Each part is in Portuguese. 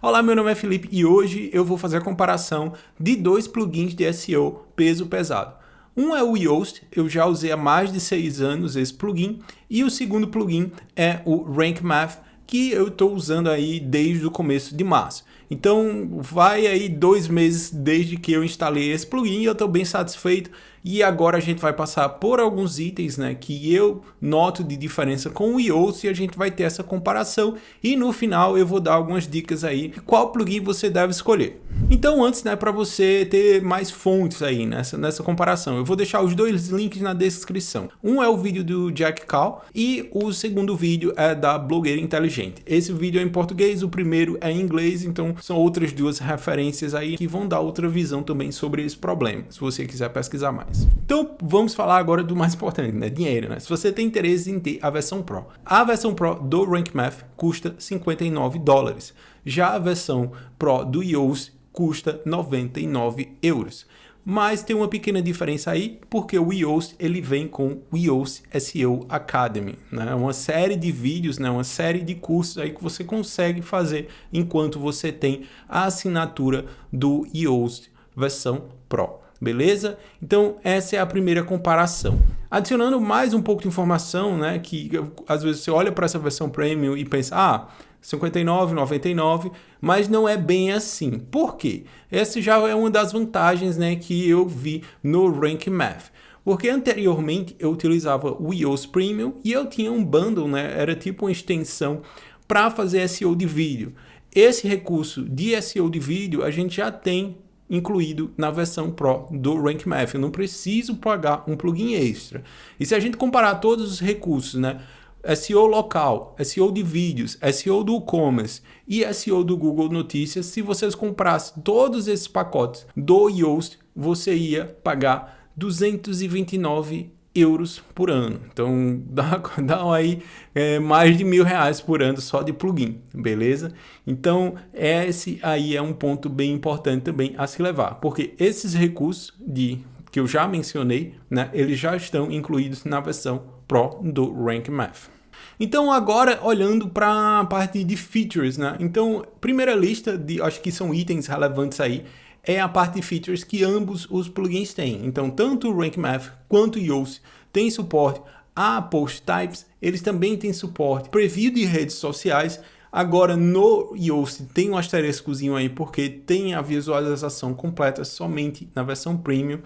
Olá, meu nome é Felipe e hoje eu vou fazer a comparação de dois plugins de SEO peso pesado. Um é o Yoast, eu já usei há mais de 6 anos esse plugin, e o segundo plugin é o Rank Math, que eu estou usando aí desde o começo de março. Então vai aí 2 meses desde que eu instalei esse plugin e eu estou bem satisfeito. E agora a gente vai passar por alguns itens, né, que eu noto de diferença com o Yoast, e a gente vai ter essa comparação. E no final eu vou dar algumas dicas aí de qual plugin você deve escolher. Então antes, né, para você ter mais fontes aí nessa comparação, eu vou deixar os dois links na descrição. Um é o vídeo do Jack Call e o segundo vídeo é da Blogueira Inteligente. Esse vídeo é em português, o primeiro é em inglês, então são outras duas referências aí que vão dar outra visão também sobre esse problema, se você quiser pesquisar mais. Então vamos falar agora do mais importante, né? Dinheiro, né? Se você tem interesse em ter a versão Pro. A versão Pro do Rank Math custa $59. Já a versão Pro do Yoast custa 99 euros. Mas tem uma pequena diferença aí, porque o Yoast ele vem com o Yoast SEO Academy, né? Uma série de vídeos, né? Uma série de cursos aí que você consegue fazer enquanto você tem a assinatura do Yoast versão Pro. Beleza? Então essa é a primeira comparação. Adicionando mais um pouco de informação, né, que às vezes você olha para essa versão Premium e pensa, R$59,99, mas não é bem assim. Por quê? Essa já é uma das vantagens, né, que eu vi no Rank Math. Porque anteriormente eu utilizava o Yoast Premium e eu tinha um bundle, né, era tipo uma extensão para fazer SEO de vídeo. Esse recurso de SEO de vídeo a gente já tem incluído na versão Pro do Rank Math. Eu não preciso pagar um plugin extra. E se a gente comparar todos os recursos, né? SEO local, SEO de vídeos, SEO do e-commerce e SEO do Google Notícias, se vocês comprassem todos esses pacotes do Yoast, você ia pagar 229 euros por ano. Então dá aí mais de R$1.000 por ano só de plugin, beleza? Então esse aí é um ponto bem importante também a se levar, porque esses recursos que eu já mencionei, né, eles já estão incluídos na versão Pro do Rank Math. Então agora olhando para a parte de features, né? Então primeira lista de, acho que são itens relevantes aí, é a parte de features que ambos os plugins têm. Então, tanto o Rank Math quanto o Yoast têm suporte a post types, eles também têm suporte preview de redes sociais. Agora, no Yoast tem um asteriscozinho aí, porque tem a visualização completa somente na versão Premium.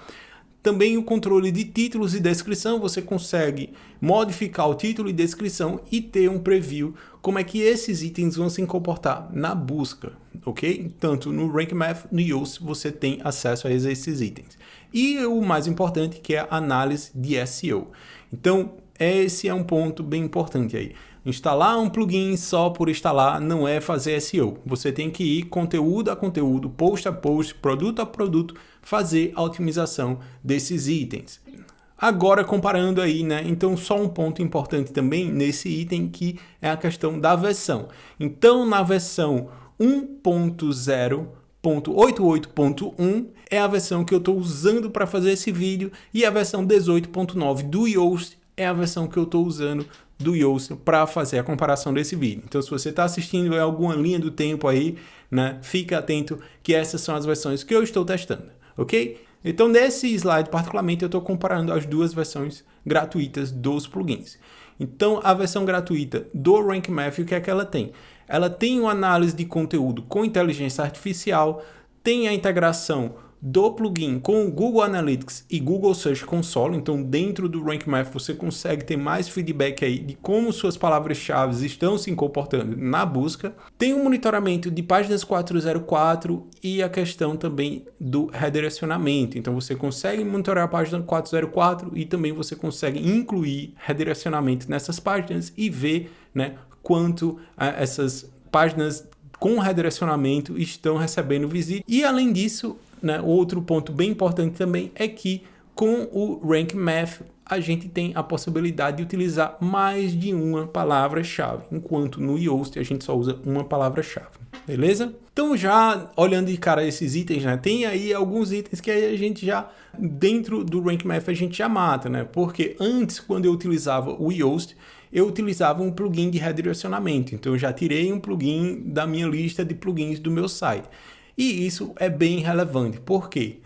Também o controle de títulos e descrição, você consegue modificar o título e descrição e ter um preview como é que esses itens vão se comportar na busca, ok? Tanto no Rank Math, no Yoast, você tem acesso a esses itens. E o mais importante, que é a análise de SEO. Então, esse é um ponto bem importante aí. Instalar um plugin só por instalar não é fazer SEO. Você tem que ir conteúdo a conteúdo, post a post, produto a produto, fazer a otimização desses itens. Agora comparando aí, né? Então só um ponto importante também nesse item que é a questão da versão. Então na versão 1.0.88.1 é a versão que eu estou usando para fazer esse vídeo, e a versão 18.9 do Yoast é a versão que eu estou usando do Yoast para fazer a comparação desse vídeo. Então se você está assistindo em alguma linha do tempo aí, né, fica atento que essas são as versões que eu estou testando, ok? Então nesse slide particularmente eu estou comparando as duas versões gratuitas dos plugins. Então a versão gratuita do Rank Math, o que é que ela tem? Ela tem uma análise de conteúdo com inteligência artificial, tem a integração do plugin com o Google Analytics e Google Search Console. Então dentro do Rank Math você consegue ter mais feedback aí de como suas palavras-chave estão se comportando na busca. Tem um monitoramento de páginas 404 e a questão também do redirecionamento. Então você consegue monitorar a página 404 e também você consegue incluir redirecionamento nessas páginas e ver, né, quanto essas páginas com redirecionamento estão recebendo visita. E além disso, né, outro ponto bem importante também é que com o Rank Math a gente tem a possibilidade de utilizar mais de uma palavra-chave, enquanto no Yoast a gente só usa uma palavra-chave, beleza? Então já olhando de cara esses itens, né, tem aí alguns itens que a gente já, dentro do Rank Math a gente já mata, né? Porque antes, quando eu utilizava o Yoast, eu utilizava um plugin de redirecionamento. Então eu já tirei um plugin da minha lista de plugins do meu site. E isso é bem relevante. Por quê?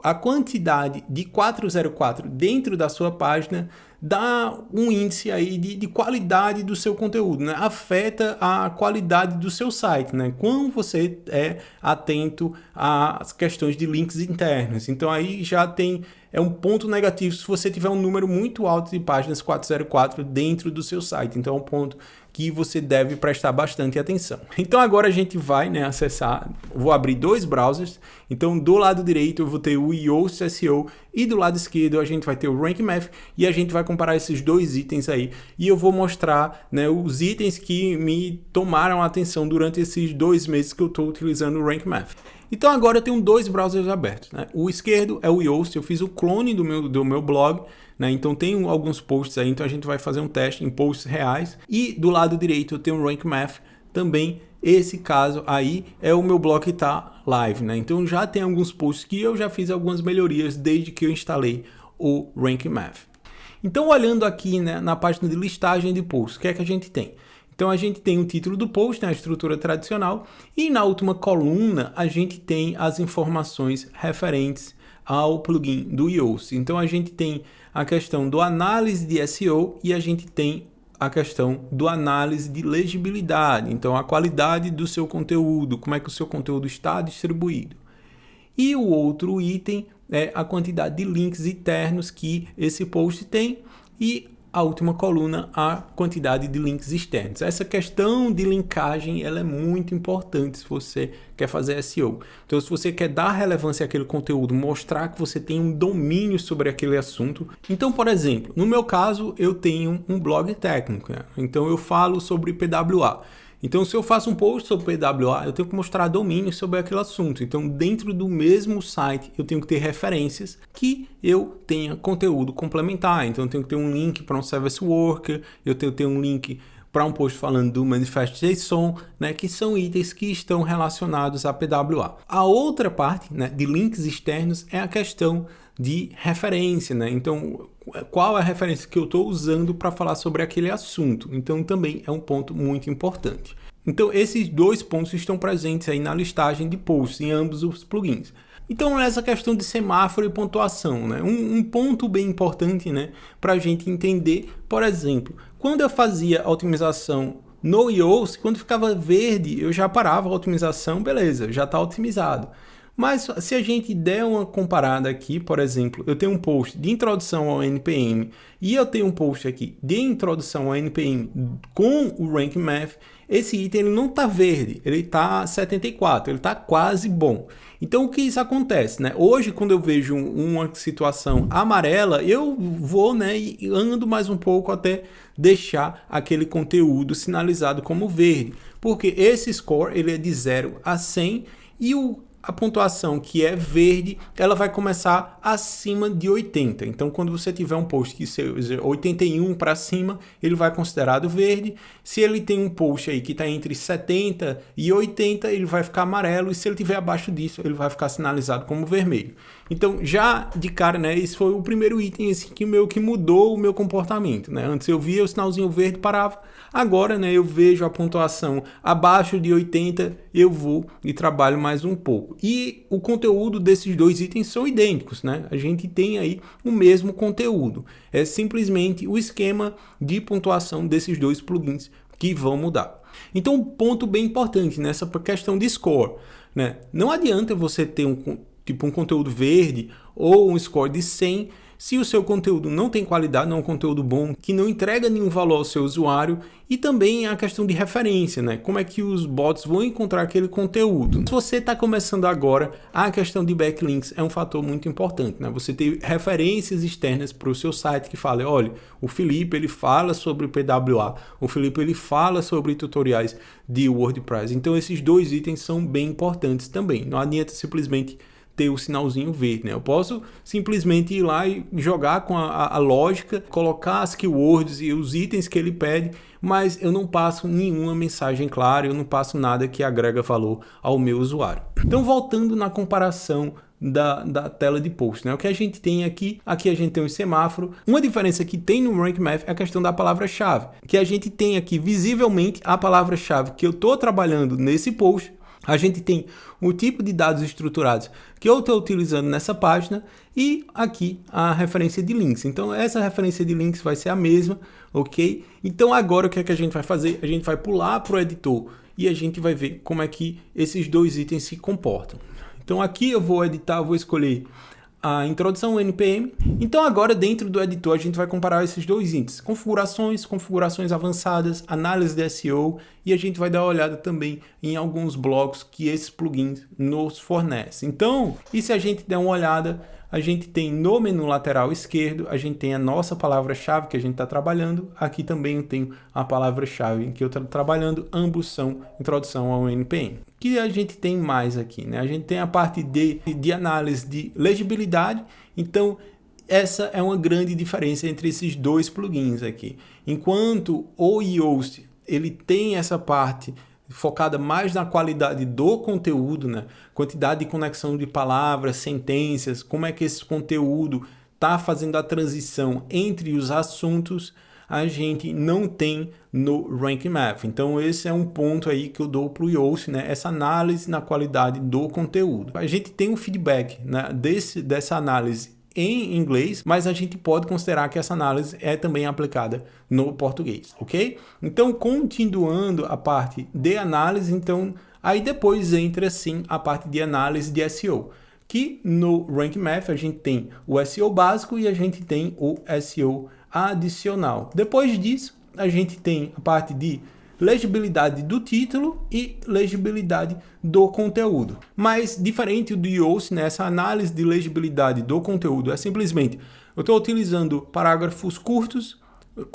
A quantidade de 404 dentro da sua página dá um índice aí de qualidade do seu conteúdo, né? Afeta a qualidade do seu site, né? Quando você é atento às questões de links internos. Então aí já é um ponto negativo se você tiver um número muito alto de páginas 404 dentro do seu site. Então é um ponto que você deve prestar bastante atenção. Então agora a gente vai, né, acessar, vou abrir dois browsers. Então do lado direito eu vou ter o Yoast SEO e do lado esquerdo a gente vai ter o Rank Math e a gente vai comparar esses dois itens aí e eu vou mostrar, né, os itens que me tomaram a atenção durante esses 2 meses que eu estou utilizando o Rank Math. Então agora eu tenho dois browsers abertos, né? O esquerdo é o Yoast, eu fiz o clone do meu blog, né? Então tem alguns posts aí, então a gente vai fazer um teste em posts reais. E do lado direito eu tenho o Rank Math, também esse caso aí é o meu blog que está live, né? Então já tem alguns posts que eu já fiz algumas melhorias desde que eu instalei o Rank Math. Então olhando aqui, né, na página de listagem de posts, o que é que a gente tem? Então a gente tem o título do post, né, a estrutura tradicional, e na última coluna a gente tem as informações referentes ao plugin do Yoast. Então a gente tem a questão do análise de SEO e a gente tem a questão do análise de legibilidade, então a qualidade do seu conteúdo, como é que o seu conteúdo está distribuído. E o outro item é a quantidade de links internos que esse post tem e a última coluna, a quantidade de links externos. Essa questão de linkagem ela é muito importante se você quer fazer SEO. Então, se você quer dar relevância àquele conteúdo, mostrar que você tem um domínio sobre aquele assunto. Então, por exemplo, no meu caso, eu tenho um blog técnico, né? Então eu falo sobre PWA. Então, se eu faço um post sobre PWA, eu tenho que mostrar domínio sobre aquele assunto. Então, dentro do mesmo site, eu tenho que ter referências que eu tenha conteúdo complementar. Então, eu tenho que ter um link para um Service Worker, eu tenho que ter um link para um post falando do Manifest.json, né, que são itens que estão relacionados a PWA. A outra parte, né, de links externos é a questão de referência, né? Então, qual é a referência que eu estou usando para falar sobre aquele assunto? Então, também é um ponto muito importante. Então, esses dois pontos estão presentes aí na listagem de posts em ambos os plugins. Então, essa questão de semáforo e pontuação, né? Um ponto bem importante, né, para a gente entender, por exemplo, quando eu fazia a otimização no Yoast, quando ficava verde, eu já parava a otimização, beleza, já está otimizado. Mas se a gente der uma comparada aqui, por exemplo, eu tenho um post de introdução ao NPM e eu tenho um post aqui de introdução ao NPM com o Rank Math, esse item ele não está verde, ele está 74, ele está quase bom. Então o que isso acontece, né? Hoje quando eu vejo uma situação amarela, eu vou, né, e ando mais um pouco até deixar aquele conteúdo sinalizado como verde, porque esse score ele é de 0 a 100 e a pontuação que é verde, ela vai começar acima de 80. Então, quando você tiver um post que seja 81 para cima, ele vai considerado verde. Se ele tem um post aí que está entre 70 e 80, ele vai ficar amarelo. E se ele tiver abaixo disso, ele vai ficar sinalizado como vermelho. Então, já de cara, né, esse foi o primeiro item assim, que mudou o meu comportamento, né? Antes eu via o sinalzinho verde, parava. Agora, né, eu vejo a pontuação abaixo de 80, eu vou e trabalho mais um pouco. E o conteúdo desses dois itens são idênticos, né? A gente tem aí o mesmo conteúdo. É simplesmente o esquema de pontuação desses dois plugins que vão mudar. Então, um ponto bem importante nessa questão de score, né? Não adianta você ter um conteúdo verde ou um score de 100 se o seu conteúdo não tem qualidade, não é um conteúdo bom, que não entrega nenhum valor ao seu usuário, e também a questão de referência, né? Como é que os bots vão encontrar aquele conteúdo. Se você está começando agora, a questão de backlinks é um fator muito importante, né? Você ter referências externas para o seu site que fale, olha, o Felipe ele fala sobre PWA, o Felipe ele fala sobre tutoriais de WordPress. Então esses dois itens são bem importantes também. Não adianta simplesmente ter o sinalzinho verde, né? Eu posso simplesmente ir lá e jogar com a lógica, colocar as keywords e os itens que ele pede, mas eu não passo nenhuma mensagem clara, eu não passo nada que agrega valor ao meu usuário. Então, voltando na comparação da tela de post, né? O que a gente tem aqui a gente tem um semáforo. Uma diferença que tem no Rank Math é a questão da palavra-chave, que a gente tem aqui visivelmente a palavra-chave que eu estou trabalhando nesse post. A gente tem o tipo de dados estruturados que eu estou utilizando nessa página e aqui a referência de links. Então essa referência de links vai ser a mesma, ok? Então agora o que é que a gente vai fazer? A gente vai pular para o editor e a gente vai ver como é que esses dois itens se comportam. Então aqui eu vou editar, eu vou escolher a introdução NPM. Então agora dentro do editor a gente vai comparar esses dois índices, configurações avançadas, análise de SEO, e a gente vai dar uma olhada também em alguns blocos que esses plugins nos fornecem. Então, e se a gente der uma olhada, a gente tem no menu lateral esquerdo, a gente tem a nossa palavra-chave que a gente está trabalhando. Aqui também eu tenho a palavra-chave que eu estou trabalhando, ambos são introdução ao NPM. O que a gente tem mais aqui, né? A gente tem a parte de análise de legibilidade. Então, essa é uma grande diferença entre esses dois plugins aqui. Enquanto o Yoast, ele tem essa parte focada mais na qualidade do conteúdo, né? Quantidade de conexão de palavras, sentenças, como é que esse conteúdo está fazendo a transição entre os assuntos, a gente não tem no Rank Math. Então esse é um ponto aí que eu dou para o Yoast, né? Essa análise na qualidade do conteúdo. A gente tem um feedback, né, dessa análise em inglês, mas a gente pode considerar que essa análise é também aplicada no português, ok? Então, continuando a parte de análise, então, aí depois entra sim a parte de análise de SEO, que no Rank Math a gente tem o SEO básico e a gente tem o SEO adicional. Depois disso, a gente tem a parte de legibilidade do título e legibilidade do conteúdo. Mas diferente do Yoast, nessa análise de legibilidade do conteúdo, é simplesmente eu estou utilizando parágrafos curtos,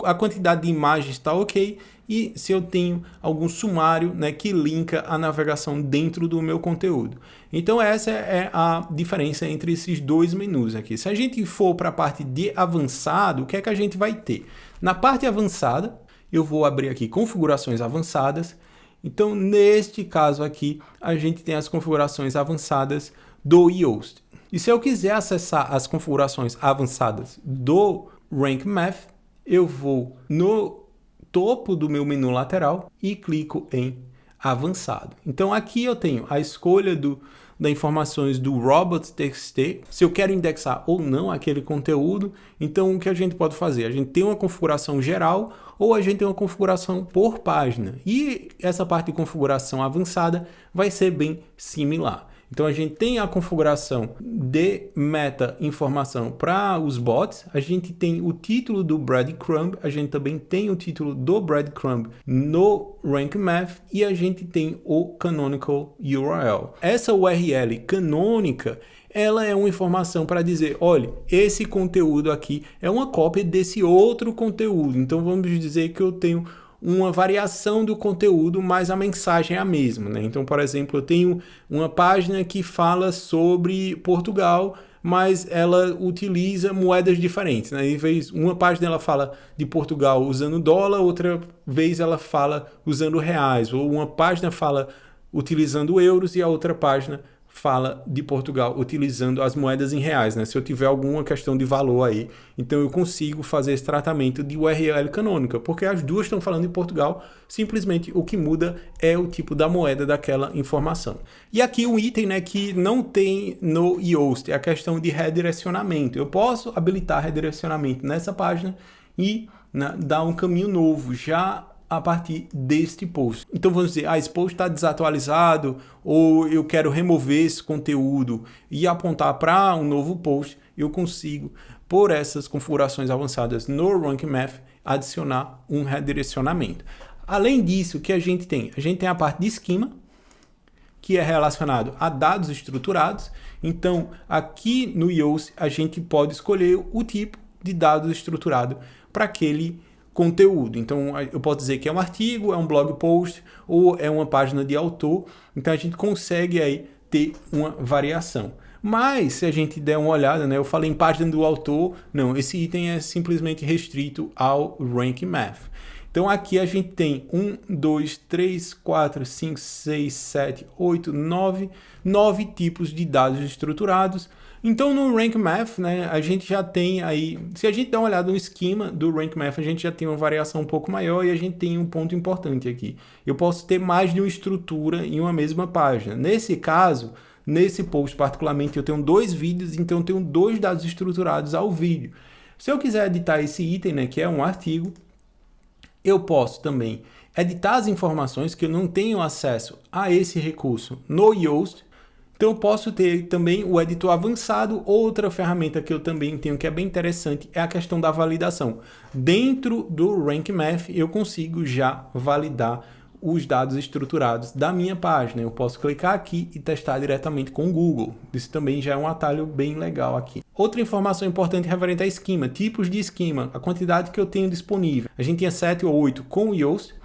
a quantidade de imagens está ok, e se eu tenho algum sumário, né, que linka a navegação dentro do meu conteúdo. Então essa é a diferença entre esses dois menus aqui. Se a gente for para a parte de avançado, o que é que a gente vai ter? Na parte avançada, eu vou abrir aqui configurações avançadas. Então, neste caso aqui, a gente tem as configurações avançadas do Yoast. E se eu quiser acessar as configurações avançadas do Rank Math, eu vou no topo do meu menu lateral e clico em avançado. Então, aqui eu tenho a escolha das informações do robots.txt, se eu quero indexar ou não aquele conteúdo. Então, o que a gente pode fazer? A gente tem uma configuração geral ou a gente tem uma configuração por página. E essa parte de configuração avançada vai ser bem similar. Então, a gente tem a configuração de meta informação para os bots, a gente tem o título do breadcrumb, a gente também tem o título do breadcrumb no Rank Math e a gente tem o canonical URL. Essa URL canônica, ela é uma informação para dizer, olha, esse conteúdo aqui é uma cópia desse outro conteúdo. Então, vamos dizer que eu tenho uma variação do conteúdo, mas a mensagem é a mesma, né? Então, por exemplo, eu tenho uma página que fala sobre Portugal, mas ela utiliza moedas diferentes, né? Em vez, uma página ela fala de Portugal usando dólar, outra vez ela fala usando reais, ou uma página fala utilizando euros e a outra página fala de Portugal utilizando as moedas em reais, né? Se eu tiver alguma questão de valor aí, então eu consigo fazer esse tratamento de URL canônica, porque as duas estão falando em Portugal, simplesmente o que muda é o tipo da moeda daquela informação. E aqui um item, né, que não tem no Yoast, é a questão de redirecionamento. Eu posso habilitar redirecionamento nessa página e, né, dar um caminho novo já a partir deste post. Então vamos dizer, esse post está desatualizado ou eu quero remover esse conteúdo e apontar para um novo post, eu consigo, por essas configurações avançadas no Rank Math, adicionar um redirecionamento. Além disso, o que a gente tem? A gente tem a parte de esquema, que é relacionado a dados estruturados. Então aqui no Yoast a gente pode escolher o tipo de dado estruturado para aquele conteúdo. Então eu posso dizer que é um artigo, é um blog post ou é uma página de autor. Então a gente consegue aí ter uma variação. Mas, se a gente der uma olhada, né, eu falei em página do autor, não, esse item é simplesmente restrito ao Rank Math. Então aqui a gente tem 1, 2, 3, 4, 5, 6, 7, 8, 9 tipos de dados estruturados. Então no Rank Math, né, a gente já tem aí, se a gente der uma olhada no esquema do Rank Math, a gente já tem uma variação um pouco maior e a gente tem um ponto importante aqui. Eu posso ter mais de uma estrutura em uma mesma página. Nesse caso, nesse post particularmente, eu tenho 2 vídeos, então eu tenho 2 dados estruturados ao vídeo. Se eu quiser editar esse item, né, que é um artigo, eu posso também editar as informações que eu não tenho acesso a esse recurso no Yoast. Então eu posso ter também o editor avançado. Outra ferramenta que eu também tenho que é bem interessante é a questão da validação. Dentro do Rank Math eu consigo já validar os dados estruturados da minha página. Eu posso clicar aqui e testar diretamente com o Google. Isso também já é um atalho bem legal aqui. Outra informação importante referente a esquema, tipos de esquema, a quantidade que eu tenho disponível. A gente tinha 7 ou 8 com o Yoast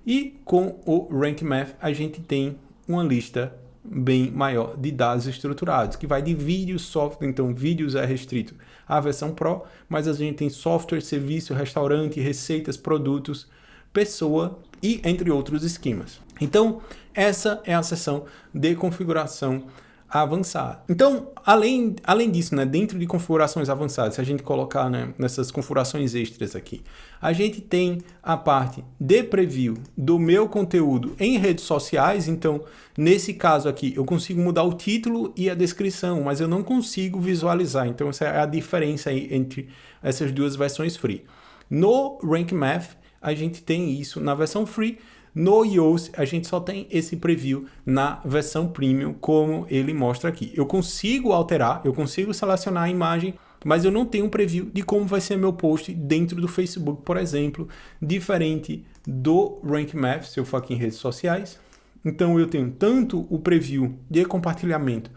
e com o Rank Math a gente tem uma lista bem maior de dados estruturados, que vai de vídeos, software, então vídeos é restrito à versão Pro, mas a gente tem software, serviço, restaurante, receitas, produtos, pessoa e entre outros esquemas. Então, essa é a seção de configuração avançada. Então, além disso, né, dentro de configurações avançadas, se a gente colocar, né, nessas configurações extras aqui, a gente tem a parte de preview do meu conteúdo em redes sociais. Então, nesse caso aqui, eu consigo mudar o título e a descrição, mas eu não consigo visualizar. Então, essa é a diferença aí entre essas duas versões free. No Rank Math, a gente tem isso na versão free. No Yoast, a gente só tem esse preview na versão premium, como ele mostra aqui. Eu consigo alterar, eu consigo selecionar a imagem, mas eu não tenho um preview de como vai ser meu post dentro do Facebook, por exemplo, diferente do Rank Math, se eu for aqui em redes sociais. Então eu tenho tanto o preview de compartilhamento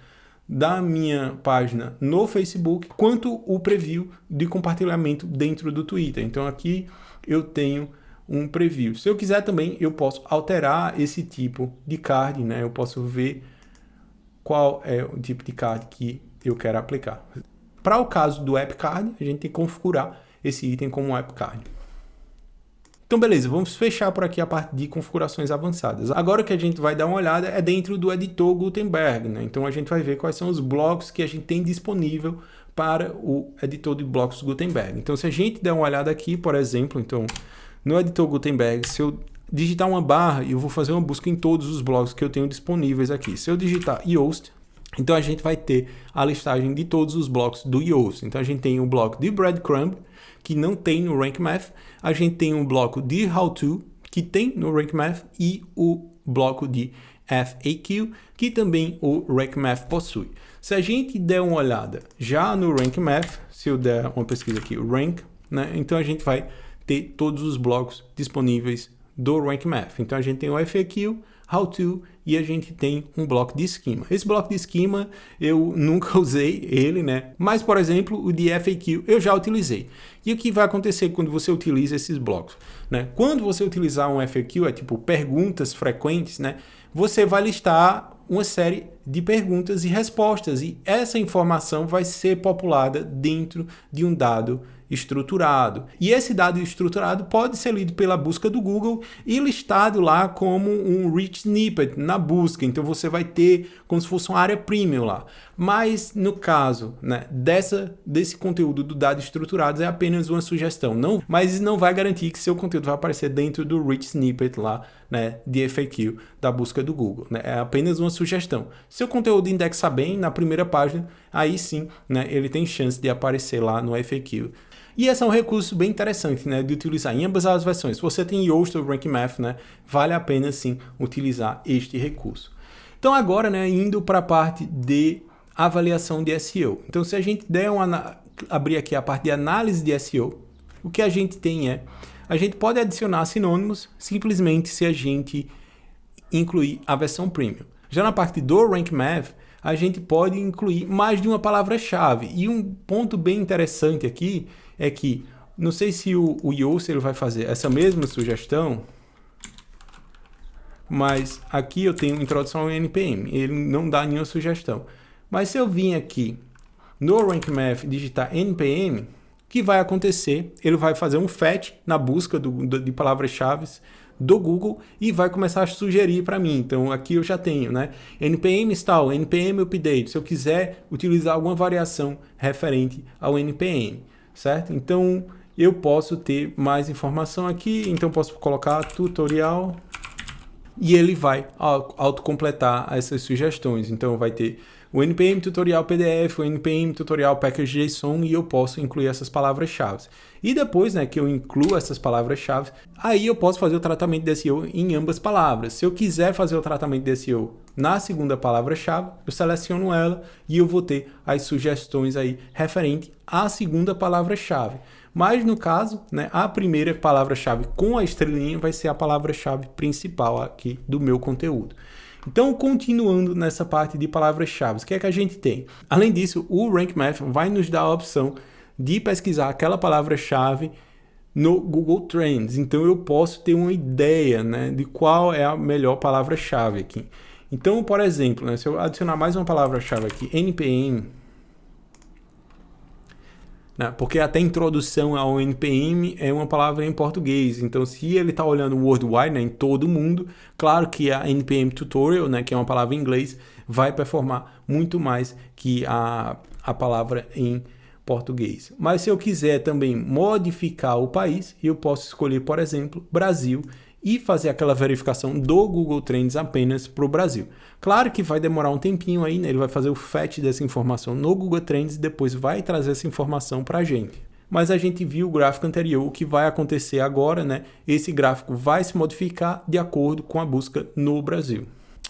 da minha página no Facebook, quanto o preview de compartilhamento dentro do Twitter. Então aqui eu tenho um preview. Se eu quiser também, eu posso alterar esse tipo de card, né? Eu posso ver qual é o tipo de card que eu quero aplicar. Para o caso do App Card, a gente tem que configurar esse item como um App Card. Então, beleza, vamos fechar por aqui a parte de configurações avançadas. Agora o que a gente vai dar uma olhada é dentro do editor Gutenberg, né? Então a gente vai ver quais são os blocos que a gente tem disponível para o editor de blocos Gutenberg. Então, se a gente der uma olhada aqui, por exemplo, então no editor Gutenberg, se eu digitar uma barra, eu vou fazer uma busca em todos os blocos que eu tenho disponíveis aqui. Se eu digitar Yoast, então a gente vai ter a listagem de todos os blocos do Yoast. Então a gente tem um bloco de Breadcrumb, que não tem no Rank Math. A gente tem um bloco de How To, que tem no Rank Math, e o bloco de FAQ, que também o Rank Math possui. Se a gente der uma olhada já no Rank Math, se eu der uma pesquisa aqui, Rank, né, então a gente vai ter todos os blocos disponíveis do Rank Math. Então a gente tem o FAQ, How To e a gente tem um bloco de esquema. Esse bloco de esquema eu nunca usei ele, né? Mas, por exemplo, o de FAQ eu já utilizei. E o que vai acontecer quando você utiliza esses blocos, né? Quando você utilizar um FAQ, é tipo perguntas frequentes, né? Você vai listar uma série de perguntas e respostas e essa informação vai ser populada dentro de um dado estruturado. E esse dado estruturado pode ser lido pela busca do Google e listado lá como um rich snippet na busca. Então você vai ter como se fosse uma área premium lá. Mas no caso, né, desse conteúdo do dado estruturado é apenas uma sugestão. Mas não vai garantir que seu conteúdo vai aparecer dentro do rich snippet lá, né, de FAQ da busca do Google, né? É apenas uma sugestão. Se o conteúdo indexa bem na primeira página, aí sim, né, ele tem chance de aparecer lá no FAQ. E esse é um recurso bem interessante, né, de utilizar em ambas as versões. Se você tem Yoast ou Rank Math, né, vale a pena sim utilizar este recurso. Então agora, né, indo para a parte de avaliação de SEO. Então se a gente abrir aqui a parte de análise de SEO, o que a gente tem a gente pode adicionar sinônimos simplesmente se a gente incluir a versão premium. Já na parte do Rank Math, a gente pode incluir mais de uma palavra-chave. E um ponto bem interessante aqui é que, não sei se o Yoast ele vai fazer essa mesma sugestão, mas aqui eu tenho introdução ao NPM, ele não dá nenhuma sugestão. Mas se eu vim aqui no Rank Math digitar NPM, o que vai acontecer? Ele vai fazer um fetch na busca de palavras-chave do Google e vai começar a sugerir para mim. Então aqui eu já tenho, né? NPM install, NPM update, se eu quiser utilizar alguma variação referente ao NPM, certo? Então eu posso ter mais informação aqui, então posso colocar tutorial e ele vai autocompletar essas sugestões. Então vai ter o NPM tutorial PDF, o NPM tutorial package.json e eu posso incluir essas palavras-chave. E depois, né, que eu incluo essas palavras-chave, aí eu posso fazer o tratamento de SEO em ambas palavras. Se eu quiser fazer o tratamento de SEO na segunda palavra-chave, eu seleciono ela e eu vou ter as sugestões aí referente à segunda palavra-chave. Mas no caso, né, a primeira palavra-chave com a estrelinha vai ser a palavra-chave principal aqui do meu conteúdo. Então, continuando nessa parte de palavras-chave, o que é que a gente tem? Além disso, o Rank Math vai nos dar a opção de pesquisar aquela palavra-chave no Google Trends. Então, eu posso ter uma ideia, né, de qual é a melhor palavra-chave aqui. Então, por exemplo, né, se eu adicionar mais uma palavra-chave aqui, NPM, porque até introdução ao NPM é uma palavra em português, então se ele está olhando worldwide, né, em todo mundo, claro que a NPM Tutorial, né, que é uma palavra em inglês, vai performar muito mais que a palavra em português. Mas se eu quiser também modificar o país, eu posso escolher, por exemplo, Brasil, e fazer aquela verificação do Google Trends apenas para o Brasil. Claro que vai demorar um tempinho aí, né? Ele vai fazer o fetch dessa informação no Google Trends e depois vai trazer essa informação para a gente. Mas a gente viu o gráfico anterior, o que vai acontecer agora, né? Esse gráfico vai se modificar de acordo com a busca no Brasil.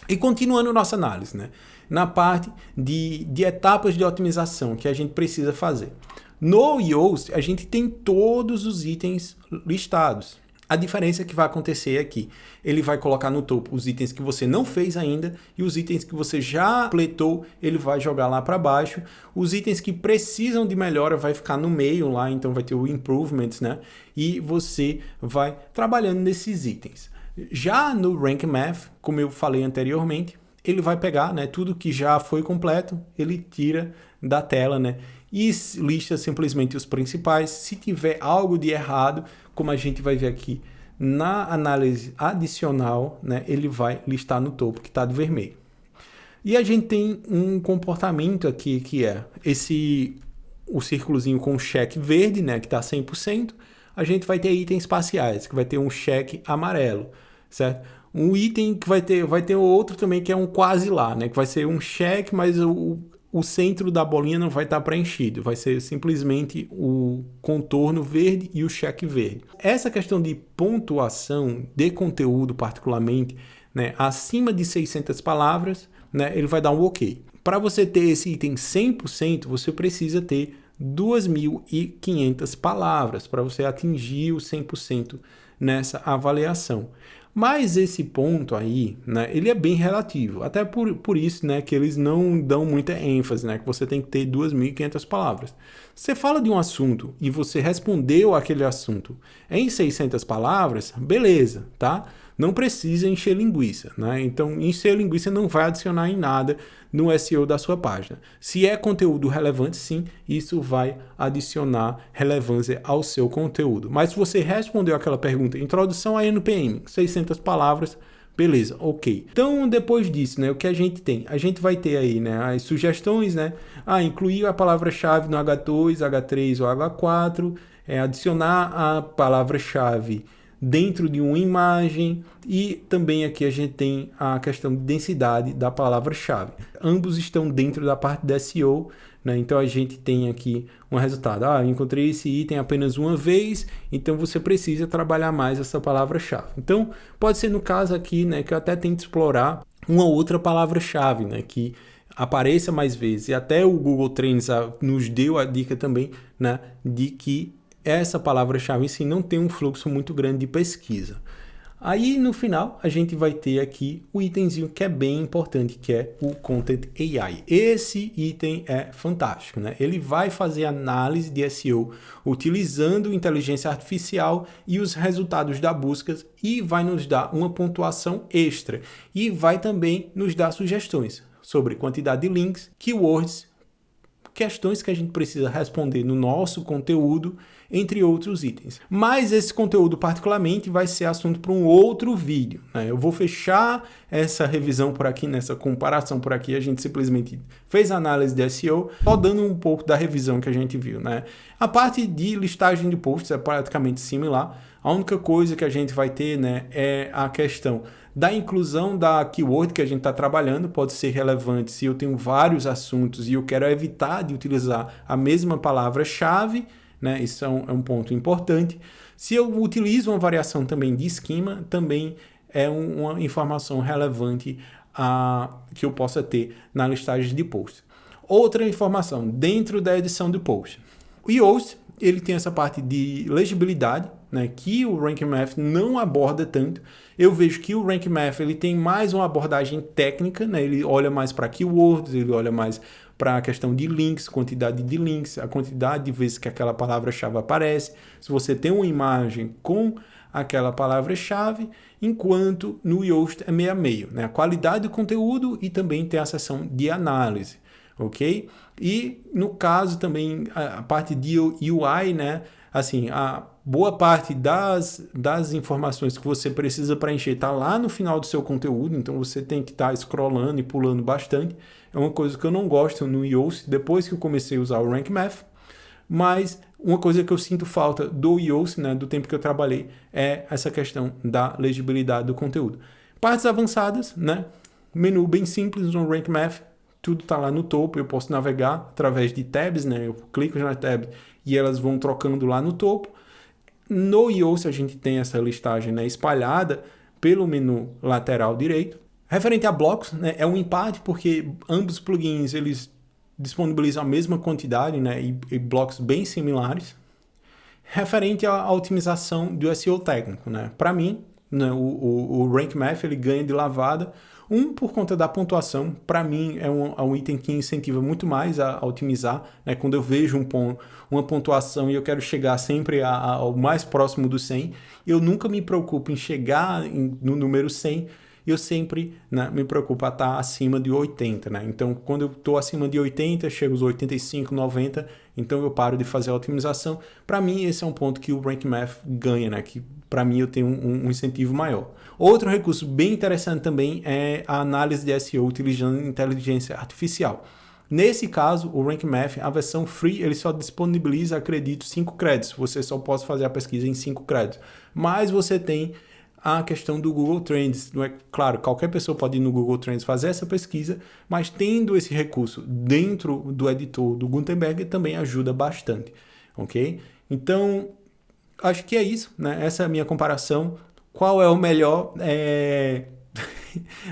E continuando nossa análise, né? Na parte de etapas de otimização que a gente precisa fazer. No Yoast, a gente tem todos os itens listados. A diferença que vai acontecer aqui, ele vai colocar no topo os itens que você não fez ainda e os itens que você já completou, ele vai jogar lá para baixo. Os itens que precisam de melhora vai ficar no meio lá, então vai ter o improvements, né? E você vai trabalhando nesses itens. Já no Rank Math, como eu falei anteriormente, ele vai pegar, né, tudo que já foi completo, ele tira da tela, né? E lista simplesmente os principais. Se tiver algo de errado, como a gente vai ver aqui na análise adicional, né, ele vai listar no topo, que está de vermelho. E a gente tem um comportamento aqui que é o círculozinho com o cheque verde, né, que está 100%. A gente vai ter itens parciais, que vai ter um cheque amarelo, certo? Um item que vai ter outro também que é um quase lá, né, que vai ser um cheque, mas o centro da bolinha não vai estar preenchido, vai ser simplesmente o contorno verde e o cheque verde. Essa questão de pontuação de conteúdo particularmente, né, acima de 600 palavras, né, ele vai dar um OK. Para você ter esse item 100%, você precisa ter 2.500 palavras para você atingir o 100% nessa avaliação. Mas esse ponto aí, né, ele é bem relativo, até por isso, né, que eles não dão muita ênfase, né, que você tem que ter 2.500 palavras. Você fala de um assunto e você respondeu aquele assunto em 600 palavras, beleza, tá? Não precisa encher linguiça, né? Então, encher linguiça não vai adicionar em nada no SEO da sua página. Se é conteúdo relevante, sim, isso vai adicionar relevância ao seu conteúdo. Mas se você respondeu aquela pergunta, introdução a NPM, 600 palavras, beleza, ok. Então, depois disso, né, o que a gente tem? A gente vai ter aí, né, as sugestões, né? Incluir a palavra-chave no H2, H3 ou H4, adicionar a palavra-chave dentro de uma imagem e também aqui a gente tem a questão de densidade da palavra-chave. Ambos estão dentro da parte de SEO, né? Então a gente tem aqui um resultado. Encontrei esse item apenas uma vez, então você precisa trabalhar mais essa palavra-chave. Então pode ser no caso aqui, né, que eu até tento explorar uma outra palavra-chave, né, que apareça mais vezes. E até o Google Trends nos deu a dica também, né, de que essa palavra-chave em si não tem um fluxo muito grande de pesquisa. Aí no final a gente vai ter aqui o itemzinho que é bem importante, que é o Content AI. Esse item é fantástico, né? Ele vai fazer análise de SEO utilizando inteligência artificial e os resultados da busca e vai nos dar uma pontuação extra e vai também nos dar sugestões. sobre quantidade de links, keywords, questões que a gente precisa responder no nosso conteúdo, entre outros itens. Mas esse conteúdo particularmente vai ser assunto para um outro vídeo, né? Eu vou fechar essa revisão por aqui, nessa comparação por aqui, a gente simplesmente fez análise de SEO, só dando um pouco da revisão que a gente viu, né? A parte de listagem de posts é praticamente similar, a única coisa que a gente vai ter, né, é a questão da inclusão da keyword que a gente está trabalhando. Pode ser relevante se eu tenho vários assuntos e eu quero evitar de utilizar a mesma palavra-chave, né? Isso é um ponto importante. Se eu utilizo uma variação também de esquema, também é uma informação relevante que eu possa ter na listagem de posts. Outra informação dentro da edição de post. O Yoast, ele tem essa parte de legibilidade, né, que o Rank Math não aborda tanto. Eu vejo que o Rank Math ele tem mais uma abordagem técnica, né, ele olha mais para keywords, ele olha mais para a questão de links, quantidade de links, a quantidade de vezes que aquela palavra-chave aparece, se você tem uma imagem com aquela palavra-chave, enquanto no Yoast é meio a meio, né, a qualidade do conteúdo e também tem a seção de análise, ok? E no caso também a parte de UI, né, assim, a boa parte das informações que você precisa preencher está lá no final do seu conteúdo, então você tem que estar scrollando e pulando bastante. É uma coisa que eu não gosto no Yoast depois que eu comecei a usar o Rank Math, mas uma coisa que eu sinto falta do Yoast, né, do tempo que eu trabalhei, é essa questão da legibilidade do conteúdo. Partes avançadas, né, menu bem simples no Rank Math, tudo está lá no topo, eu posso navegar através de tabs, né, eu clico na tab e elas vão trocando lá no topo. No Yoast a gente tem essa listagem, né, espalhada pelo menu lateral direito. Referente a blocos, né, é um empate porque ambos os plugins eles disponibilizam a mesma quantidade, né, e blocos bem similares. Referente à otimização do SEO técnico, né, para mim, né, o Rank Math ele ganha de lavada. Por conta da pontuação, para mim é um item que incentiva muito mais a otimizar, né? Quando eu vejo uma pontuação e eu quero chegar sempre ao mais próximo do 100, eu nunca me preocupo em chegar no número 100, eu sempre, né, me preocupo a estar acima de 80, né? Então, quando eu estou acima de 80, chego aos 85, 90, então eu paro de fazer a otimização. Para mim, esse é um ponto que o Rank Math ganha, né? Que para mim eu tenho um incentivo maior. Outro recurso bem interessante também é a análise de SEO utilizando inteligência artificial. Nesse caso, o Rank Math, a versão free, ele só disponibiliza, acredito, 5 créditos. Você só pode fazer a pesquisa em 5 créditos. Mas você tem a questão do Google Trends. Não é claro, qualquer pessoa pode ir no Google Trends fazer essa pesquisa, mas tendo esse recurso dentro do editor do Gutenberg também ajuda bastante, ok? Então, acho que é isso, né? Essa é a minha comparação. Qual é o melhor?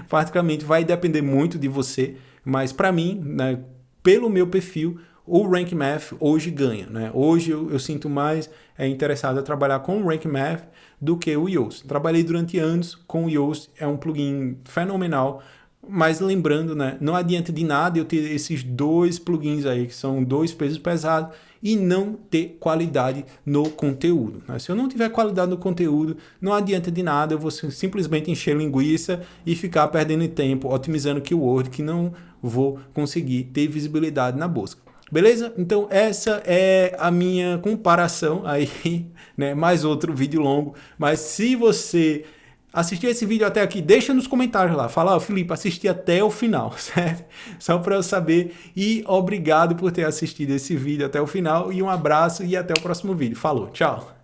Praticamente vai depender muito de você, mas para mim, né, pelo meu perfil, o Rank Math hoje ganha, né? Hoje eu sinto mais interessado a trabalhar com o Rank Math do que o Yoast. Trabalhei durante anos com o Yoast, é um plugin fenomenal, mas lembrando, né, não adianta de nada eu ter esses dois plugins aí, que são dois pesos pesados, e não ter qualidade no conteúdo, né? Se eu não tiver qualidade no conteúdo, não adianta de nada, eu vou simplesmente encher linguiça e ficar perdendo tempo otimizando keyword que não vou conseguir ter visibilidade na busca. Beleza? Então essa é a minha comparação aí, né? Mais outro vídeo longo, mas se você assistiu esse vídeo até aqui, deixa nos comentários lá, fala, ó, Felipe, assisti até o final, certo? Só para eu saber, e obrigado por ter assistido esse vídeo até o final, e um abraço e até o próximo vídeo. Falou, tchau!